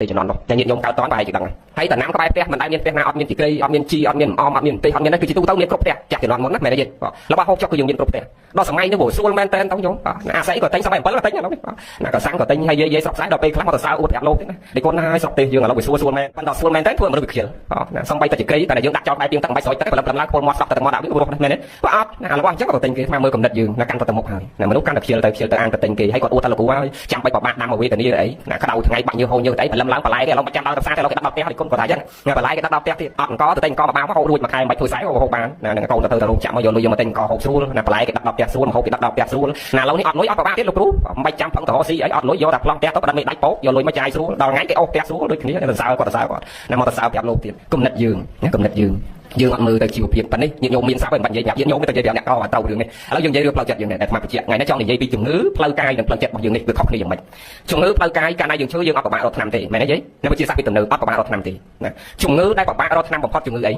ពីជំនាន់នោះតែញាតិញោមកើតតនបែរជាដឹងហើយតំណាំក្បែរផ្ទះមិនដែលមានផ្ទះណាអត់មានទីក្រីអត់មានជីអត់មានអំអត់មានទេអត់មានទេគឺជាទូទៅមានគ្រប់ផ្ទះចាស់ជំនាន់មុនណាមែនទេរបស់ហូបចុកគឺយើងមានគ្រប់ផ្ទះដល់សម័យនេះស្រួលមែនតើទៅញោមអាស័យក៏ទិញសម័យ7ក៏ទិញឥឡូវណាក៏សាំងក៏ទិញហើយយាយស្រុកស្ដាយដល់ពេលខ្លះមកទៅសើអួតប្រាប់លោកទេណានេះគាត់ណាឲ្យស្រុកទេសយើងឥឡូវវាស្រួលមែនប៉ុន្តែស្រួលមែនតើធ្វើមនុស្សវាខ្ជិលណាសំបីតែទីក្រីតែយើងដាក់ចោលបែបពីងទឹកមិនបាច់ស្រោចទឹកព្រលឹមឡើងពលមាត់ស្ដក់ទៅមាត់ដាក់វារស់មែនទេបើអត់ណារបស់អញ្ចឹងក៏ទិញគេមកមើលកំណត់យើងណាកាន់ទៅមុខហើយណាមនុស្សកាន់តែខ្ជិលទៅអានទៅទិញគេហើយគាត់អួតថាលោកគ្រូហើយចាំបាច់បបាក់ដាំមកវេទនាអីណាក្តៅថ្ងៃបាក់ញើសហូរញើទៅអីព្រលឹមឡើងបន្លែគេឥឡូវមិនចាំដល់ទៅផ្សារទេឥឡូវគេដាក់ដល់ផ្ទះហើយគុណគាត់ថាអញ្ចឹងបន្លែគេដាក់ដល់ផ្ទះទៀតអត់អង្គទៅទិញអង្គបបាមកហូបរួចមួយខែមិនបាច់ធ្វើស្អីហូបបានណានឹងកូនទៅរោងចក្រមកយកលុយយកមកទិញអង្គហូបស្រួលណាបន្លែគេដាក់ដល់ផ្ទះស្រួលមកហូបគេដាក់ដល់ផ្ទះស្រួលណាឥឡូវនេះអត់លុយអត់បបាក់ទៀតលោកគ្រូមិនបាច់ចាំផឹងទៅរកស៊ីអីអត់លុយយកតែប្លង់ផ្ទះទៅបដិមេដាច់ពោកយកលុយមកចាយស្រួលដល់ថ្ងៃគេអូសផ្ទះស្រួលដូចគ្នាទៅសើគាត់ណាមកទៅសើប្រាប់លោកទៀតគំនិតយើងណាគំនិតយើងអត់មើលទៅជីវភាពប៉ុណ្នេះញាតិញោមមានស្រាប់ហើយមិនបាច់និយាយប្រាប់ញាតិញោមទៅនិយាយប្រាប់អ្នកកោទៅរឿងនេះឥឡូវយើងនិយាយរឿងផ្លូវចិត្តយើងដែរតែមកបញ្ជាក់ថ្ងៃនេះចង់និយាយពីជំងឺផ្លូវកាយនិងផ្លូវចិត្តរបស់យើងនេះវាខុសគ្នាយ៉ាងម៉េចជំងឺផ្លូវកាយកាលណាយើងឈឺយើងអត់ពិបាករកថ្នាំទេមែនទេនៅវិទ្យាសាស្ត្រពីទំនើបអត់ពិបាករកថ្នាំទេណាជំងឺដែលពិបាករកថ្នាំបំផុតជំងឺអី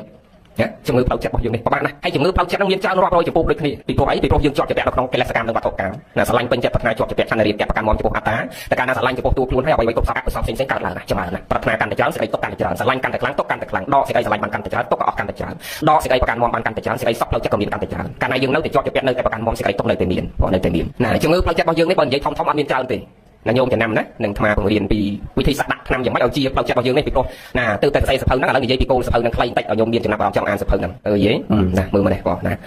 ជំងឺផ្លូវចិត្តរបស់យើងនេះពិបាកណាស់ហើយជំងឺផ្លូវចិត្តនឹងមានច្រើនរាប់រយចំពោះដូចគ្នាពីព្រោះអីពីព្រោះយើងជាប់ជាក់នៅក្នុងកិលេសកម្មនិងវត្ថុកម្មណាស្រឡាញ់ពេញចិត្តប្រាថ្នាជាប់ជាក់ឆន្ទរាបប្រកាន់មកចំពោះអត្តាតែកាលណាស្រឡាញ់ចំពោះតួខ្លួនហើយអ្វីៗទុកសកសផ្សេងៗកើតឡើងណាច្រើនណាប្រាថ្នាកាន់តែច្រើនសេចក្តីទុកកាន់តែច្រើនស្រឡាញ់កាន់តែខ្លាំងទុកកាន់តែខ្លាំងដកសេចក្តីស្រឡាញ់បានកាន់តែច្រើនទុកក៏អស់កាន់តែច្រើនដកសេចក្តីប្រកាន់មកបានកាន់តែច្រើនសេចក្តីសក់ផ្លូវចិត្តក៏មានកាន់តែច្រើនកាលណាយើងនៅតែជាប់ជាក់នៅតែប្រកាន់មកសេចក្តីទុកនៅតែមានណាជំងឺផ្លូវចិត្តរបស់យើងនេះបើនិយាយធំអត់មានច្រើនទេណាញោមចំណាំណានឹងអាត្មាបង្រៀនពីវិធីសាស្ត្រដាក់ថ្នាំយ៉ាងម៉េចឲ្យជាផ្លូវចិត្តរបស់យើងនេះពីព្រោះណាទៅតែស្អីសភៅហ្នឹងឥឡូវនិយាយពីគោលសភៅហ្នឹងខ្លីបន្តិចឲ្យញោមមានចំណាប់អារម្មណ៍ចង់អានសភៅហ្នឹងយេណាមើលមកនេះបងណ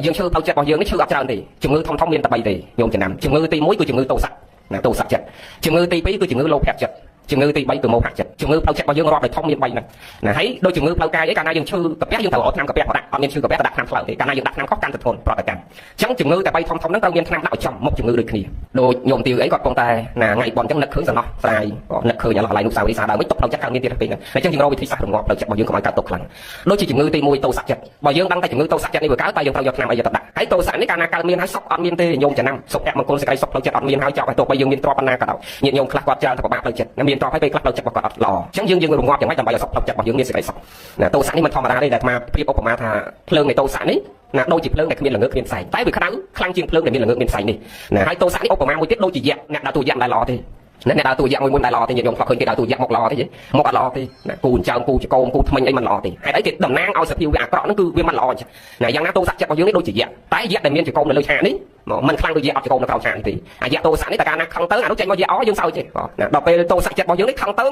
ាយើងឈឺផ្លូវចិត្តរបស់យើងនេះឈឺអត់ច្រើនទេជំងឺធំមានតែ3ទេញោមចំណាំជំងឺទី1គឺជំងឺតោសៈណាតោសៈចិត្តជំងឺទី2គឺជំងឺលោភៈចិត្តជំងឺទី3គឺមោហៈចិត្តជំងឺផ្លូវចិត្តរបស់យើងរាប់ដោយធំមាន3ហ្នឹងណាហើយដូចជំងឺផ្លូវកាយឯកាលណាយើងឈឺកាពះយើងត្រូវអត់ថ្នាំកាពះក៏ដាក់អត់មានឈឺកាពះក៏ដាក់ថ្នាំផ្លូវទេកាលណាយើងដាក់ថ្នាំខុសកាន់តែធ្ងន់ប្រតិកម្មអញ្ចឹងជំងឺតែ3ធំហ្នឹងត្រូវមានថ្នាំដាក់ឲ្យចំមុខជំងឺដូចគ្នាដូចញោមទីអីគាត់កំពុងតែណាថ្ងៃបនអញ្ចឹងនឹកឃើញសំណោះស្រាយនឹកឃើញឥឡូវនុស្សាវរីយ៍សាដើមវិញទុកផ្លូវចិត្តកើតមានទៀតពេកហ្នឹងអញ្ចឹងយើងរកវិធីសាស្ត្ររងាប់ផ្លូវចិត្តរបស់យើងកុំឲ្យកើតទុកខ្លាំងដូចជាជំងឺទី1តោសៈចិត្តបើយើងដឹងតែជំងឺតោសៈចិត្តនេះវាកើតតែយើងត្រូវយកថ្នាំអីទៅដាក់ហើយតោសៈនេះកាលណាកើតមានហើយសុខអត់មានទេញោមចំណាំសុខមង្គលសេចក្តីសុខផ្លូវចិត្តអត់មានហើយចប់ហើយទោះបីយើងមានទ្រព្យប៉ុណ្ណាក៏ដោយញាតិញោមខ្លះគាត់ច្រើនតែពិបាកផ្លូវចិត្តមានទ្រព្យហើយពេលខ្លះផ្លូវចិត្តគាត់អត់ល្អអញ្ចឹងយើងរងាប់យ៉ាងម៉េចដើម្បីឲ្យសុខផ្លូវចិត្តរបស់យើងមានសេចក្តីសុខណាតោសៈនេះមិនធម្មតាទេដែលអាត្មាប្រៀបឧបមាថាភ្លើងនៃតោសៈនេះណាដូចជាភ្លើងដែលគ្មានល្ងើកគ្មានផ្សែងតែវាក្តៅខ្លាំងជាងភ្លើងដែលមានល្ងើកមានផ្សែងនេះណាហើយតោសៈនេះឧបមាមួយទៀតដូចជាយក្សអ្នកដើរតួយក្សមិនដែលល្អទេអ្នកដើរតួយក្សមួយដែលល្អទេញាតិញោមខ្លះឃើញគេដើរតួយក្សមកល្អទេមកអត់ល្អទេណាគូអញ្ចើមគូចកោមគូថ្មិញអីមិនល្អទេហេតុអីគេតំណាងឲ្យសភាវៈអាក្រក់ហ្នឹងគឺវាមិនល្អអញ្ចឹងណាយ៉ាងណាតោសៈចិត្តរបស់យើងនេះដូចជាយក្សតែយក្សដែលមានចកោមនៅលើឆាកនេះមិនខ្លាំងដូចយក្សអត់ចកោមនៅក្រោមឆាកនេះទេអាយក្សតោសៈនេះតែកាលណាខឹងទៅអានោះចេញមកយក្សអយើងសើចទេណាដល់ពេលតោសៈចិត្តរបស់យើងនេះខឹងទៅ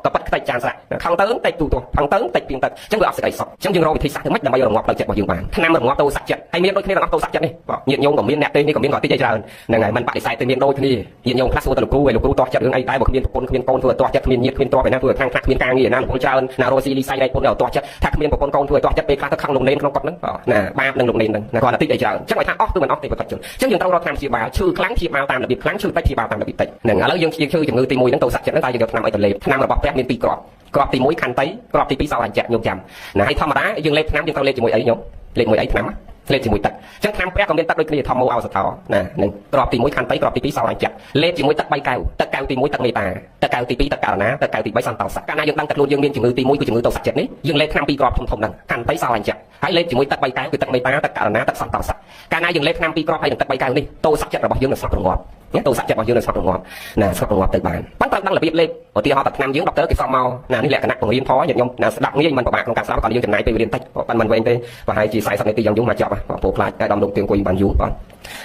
ក៏ប៉ិតខ្ទេចចានស្រាក់ខឹងទៅតិចទូទោះខឹងទៅតិចពីងទឹកអញ្ចឹងវាអត់សេចក្តីសុខអញ្ចឹងយើងរកវិធីសាស្ត្រទៅម៉េចដើម្បីរងាប់ផ្លូវចិត្តរបស់យើងបានថ្នាំរងាប់តោសៈចិត្តហើយមានដូចគ្នាទាំងអស់តោសៈចិត្តនេះញាតិញោមក៏មានអ្នកទេនេះក៏មានក៏តិចច្រើនហ្នឹងហើយមិនបដិសេធទៅមានដូចគ្នាញាតិញោមខ្លះសួរទៅលោកគ្រូឲ្យលោកគ្រូតោះចិត្តរឿងអីដែរបើគ្មានប្រពន្ធគ្មានកូនធ្វើតោះចិត្តគ្មានញាតិគ្មានទ្រព្យឯណាធ្វើខាងខ្លះគ្មានការងារឯណាលោកគ្រូច្រើនណារស់ស៊ីលីសៃដៃពុនឲ្យតោះចិត្តថាគ្មានប្រពន្ធកូនធ្វើតោះចិត្តពេលខ្លះទៅខឹងលោកនេនក្នុងគាត់ហ្នឹងណាបាបនឹងលោកនេនហ្នឹងគាត់តែតិចអីច្រើនអញ្ចឹងឲ្យថាអស់គឺមិនអស់ទេប្រកាសជន់អញ្ចឹងយើងត្រូវរកថ្នាំព្យាបាលឈឺខ្លាំងព្យាបាលតាមរបៀបខ្លាំងឈឺតិចព្យាបាលតាមរបៀបតិចហ្នឹងឥឡូវយើងឈឺជំងឺទី1ហ្នឹងតោសៈចិត្តហ្នឹងតែយើងយកថ្នាំអីទៅលេបថ្នាំរបស់ព្រះមាន2គ្រាប់គ្រាប់ទី1ខន្តីគ្រាប់ទី2សោអញ្ចៈញោមចាំណាហើយធម្មតាយើងលេបថ្នាំយើងត្រូវលេបជាមួយអីញោមលេបជាមួយអីថ្នាំលេបជាមួយទឹកអញ្ចឹងថ្នាំព្រះក៏មានទឹកដូចគ្នាធម្មោអោសថោណានឹងគ្រាប់ទី1ខន្តីគ្រាប់ទី2សោអញ្ចៈលេបជាមួយទឹក3កែវទឹកកែវទី1ទឹកមេតាទឹកកែវទី2ទឹកករណាទឹកកែវទី3សន្តោសៈកាលណាយើងដឹងតែខ្លួនយើងមានជំងឺទី1គឺជំងឺតោសៈចិត្តនេះយើងលេបថ្នាំ2គ្រាប់ធំហ្នឹងខន្តីសោអញ្ចៈហើយលេបជាមួយទឹក3កែវគឺទឹកមេតាទឹកករណាទឹកសន្តោសៈកាលណាយើងលេបថ្នាំ2គ្រាប់ហើយនឹងទឹក3កែវនេះតោសៈចិត្តរបស់យើងនឹងស្លាប់រងាប់តោសៈចិត្តរបស់យើងនឹងស្លាប់រងាប់ណាស្លាប់រងាប់ទៅបានប៉ុន្តែត្រូវដឹងរបៀបលេបឧទាហរណ៍តែថ្នាំយើងដុកទ័រគេសំមកណានេះលក្ខណៈបង្រៀនផងញាតិញោមណាស្ដាប់ងាយមិនពិបាកក្នុងការស្ដាប់គាត់យើងចំណាយពេលវេលាតិចប៉ុន្តែមិនវែងទេប្រហែលជា40នាទីយ៉ាងយូរមកចប់ព្រោះខ្លាចតែដំឡូងទៀងអង្គុយបានយូរបង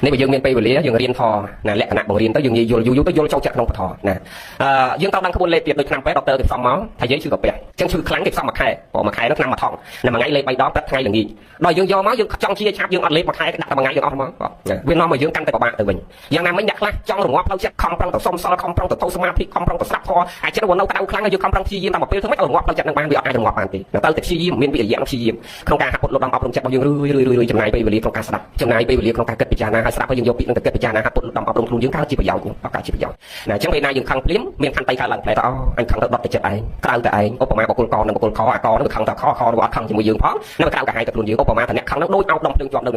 នេះបើយើងមានពេលវេលាយើងរៀនផងណាលក្ខណៈបង្រៀនទៅយើងនិយាយយល់យូរទៅយល់ចូលចិត្តក្នុងពធណាយើងត្រូវដឹងក្បួនលេបទៀតដូចថ្នាំពេទ្យដុកទ័រគេសំមកថាយើងឈឺកាពះអញ្ចឹងឈឺខ្លាំងគេសំមួយខែមួយខែនោះថ្នាំមួយថងណាមួយថ្ងៃលេប3ដងព្រឹកថ្ងៃល្ងាចដល់យើងយកមកយើងចង់ជាឆាប់យើងអត់លេបមួយខែដាក់តែមួយថ្ងៃយើងអស់មកវានាំមកយើងកាន់តែពិបាកទៅវិញយ៉ាងណាមិញអ្នកខ្លះចង់រងាប់ផ្លូវចិត្តខំប្រឹងទៅសុំសល់ខំប្រឹងទៅសមាធិខំប្រឹងទៅស្ដាប់ធម៌អាចចិត្តនៅក្តៅខ្លាំងយើងខំប្រឹងព្យាយាមតាមពេលធ្វើម៉េចឲ្យរងាប់ផ្លូវចិត្តនឹងបានវាអត់អាចរងាប់បានទេទៅតែព្យាយាមមានវិរិយៈព្យាយាមក្នុងការហាត់ពុតលំដាប់អប់រំចិត្តរបស់យើងរឿយចំណាយពេលវេលាក្នុងការស្ដាប់ចំណាយពេលវេលាក្នុងការគិតពិចារណាហើយស្ដាប់ហើយយើងយកពាក្យនឹងទៅគិតពិចារណាហាត់ពុតលំដាប់អប់រំខ្លួនយើងកើតជាប្រយោជន៍កើតជាប្រយោជន៍ណាអញ្ចឹងពេលណាយើងខឹងភ្លាមមានខន្តីកើតឡើងផ្លែតអញខឹងទៅដុតទៅចិត្តឯងក្រៅតែឯងឧបមាបុគ្គលកនិងបុគ្គលខអាកនឹងខឹងតែខនឹងអត់ខឹងជាមួយយើងផងនៅក្រៅកាហាយតែខ្លួនយើងឧបមាថាអ្នកខឹងនឹងដូចអោបដុំភ្លើងជាប់នៅ